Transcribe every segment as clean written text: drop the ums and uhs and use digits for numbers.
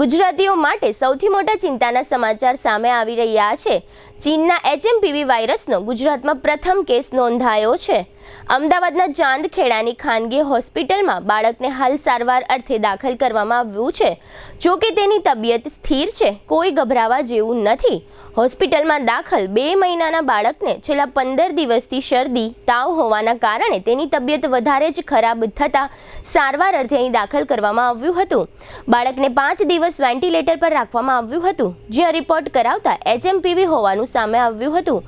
ગુજરાતીઓ માટે સૌથી મોટા ચિંતાના સમાચાર સામે આવી રહ્યા છે। ચીનના HMPV વાયરસનો ગુજરાતમાં પ્રથમ કેસ નોંધાયો છે। અમદાવાદના ચાંદખેડાની ખાનગી હોસ્પિટલમાં બાળકને હાલ સારવાર અર્થે દાખલ કરવામાં આવ્યું છે। જો કે તેની તબિયત સ્થિર છે, કોઈ ગભરાવા જેવું નથી। હોસ્પિટલમાં દાખલ 2 મહિનાના બાળકને છેલ્લા 15 દિવસથી શરદી, તાવ હોવાના કારણે તેની તબિયત વધારે જ ખરાબ થતા સારવાર અર્થે અહીં દાખલ કરવામાં આવ્યું હતું। બાળકને 5 દિવસ વેન્ટિલેટર પર રાખવામાં આવ્યું હતું, જ્યાં રિપોર્ટ કરાવતા HMPV હોવાનું સામે આવ્યું હતું।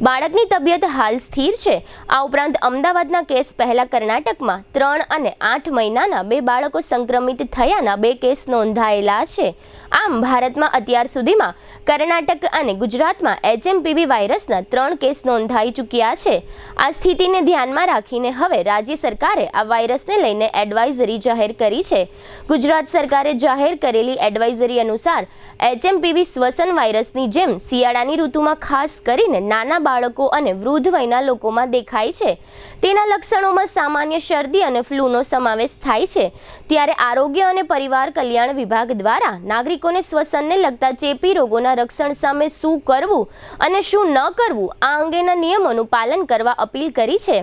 બાળકની તબિયત હાલ સ્થિર છે। આ ઉપરાંત અમદાવાદના કેસ પહેલા કર્ણાટકમાં 3 અને 8 મહિનાના 2 બાળકો સંક્રમિત થયાના 2 કેસ નોંધાયેલા છે। આમ ભારતમાં અત્યાર સુધીમાં કર્ણાટક અને ગુજરાતમાં HMPV વાયરસના 3 કેસ નોંધાઈ ચૂક્યા છે। આ સ્થિતિને ધ્યાનમાં રાખીને હવે રાજ્ય સરકારે આ વાયરસને લઈને એડવાઇઝરી જાહેર કરી છે। ગુજરાત સરકારે જાહેર કરેલી એડવાઇઝરી અનુસાર HMPV શ્વસન વાયરસની જેમ શિયાળાની ઋતુમાં ખાસ કરીને નાના બાળકો અને વૃદ્ધ વયના લોકોમાં દેખાય છે। તેના લક્ષણોમાં સામાન્ય શરદી અને ફ્લૂનો સમાવેશ થાય છે। ત્યારે આરોગ્ય અને પરિવાર કલ્યાણ વિભાગ દ્વારા નાગરિકોને શ્વસનને લગતા ચેપી રોગોના રક્ષણ સામે શું કરવું અને શું ન કરવું આ અંગેના નિયમોનું પાલન કરવા અપીલ કરી છે।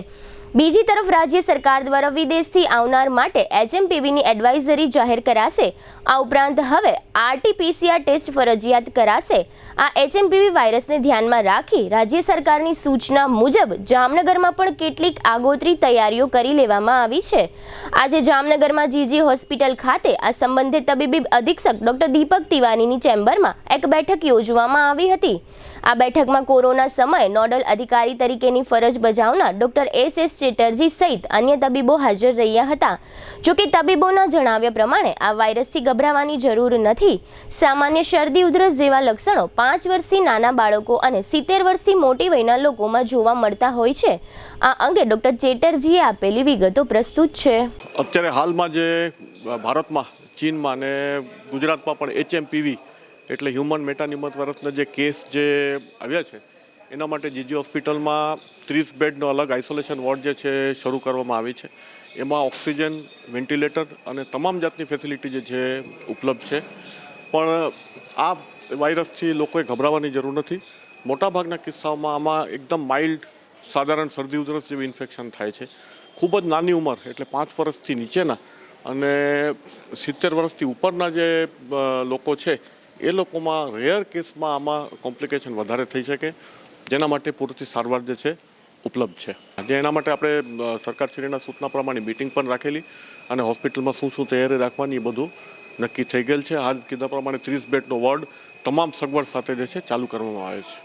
બીજી તરફ રાજ્ય સરકાર દ્વારા વિદેશથી આવનાર માટે HMPVની એડવાઇઝરી જાહેર કરાશે। આ ઉપરાંત હવે RT-PCR ટેસ્ટ ફરજિયાત કરાશે। આ HMPV વાયરસને ધ્યાનમાં રાખી રાજ્ય સરકારની સૂચના મુજબ જામનગરમાં પણ કેટલીક આગોતરી તૈયારીઓ કરી લેવામાં આવી છે। આજે જામનગરમાં GG હોસ્પિટલ ખાતે આ સંબંધે તબીબી અધિક્ષક ડોક્ટર દીપક તિવારીની ચેમ્બરમાં એક બેઠક યોજવામાં આવી હતી। આ બેઠકમાં કોરોના સમયે નોડલ અધિકારી તરીકેની ફરજ બજાવનાર ડોક્ટર SS ચેટર્જી સહિત અન્ય તબીબો હાજર રહ્યા હતા। જો કે તબીબોના જણાવ્યા પ્રમાણે આ વાયરસથી ગભરાવાની જરૂર નથી। સામાન્ય શરદી, ઉધરસ જેવા લક્ષણો 5 વર્ષથી નાના બાળકો અને 70 વર્ષથી મોટી વયના લોકોમાં જોવા મળતા હોય છે। આ અંગે ડોક્ટર ચેટર્જીએ આપેલી વિગતો પ્રસ્તુત છે। અત્યારે હાલમાં જે ભારતમાં, ચીનમાં અને ગુજરાતમાં પણ HMPV એટલે હ્યુમન મેટાનિમસ વાયરસના જે કેસ જે આવ્યા છે એના માટે GG હોસ્પિટલમાં 30 બેડનો અલગ આઇસોલેશન વોર્ડ જે છે શરૂ કરવામાં આવી છે। એમાં ઓક્સિજન, વેન્ટિલેટર અને તમામ જાતની ફેસિલિટી જે છે ઉપલબ્ધ છે। પણ આ વાયરસથી લોકોએ ગભરાવાની જરૂર નથી। મોટાભાગના કિસ્સાઓમાં આમાં એકદમ માઇલ્ડ સાધારણ શરદી ઉધરસ જેવી ઇન્ફેક્શન થાય છે। ખૂબ જ નાની ઉંમર એટલે 5 વર્ષથી નીચેના અને 70 વર્ષથી ઉપરના જે લોકો છે એ લોકોમાં રેર કેસમાં આમાં કોમ્પ્લિકેશન વધારે થઈ શકે, જેના માટે પૂરતી સારવાર જે છે ઉપલબ્ધ છે। આજે એના માટે આપણે સરકારશ્રીના સૂચના પ્રમાણે મિટિંગ પણ રાખેલી અને હોસ્પિટલમાં શું તૈયારી રાખવાની એ બધું નક્કી થઈ ગયેલ છે। હાલ કીધા પ્રમાણે 30 બેડનો વોર્ડ તમામ સગવડ સાથે જે છે ચાલુ કરવામાં આવે છે।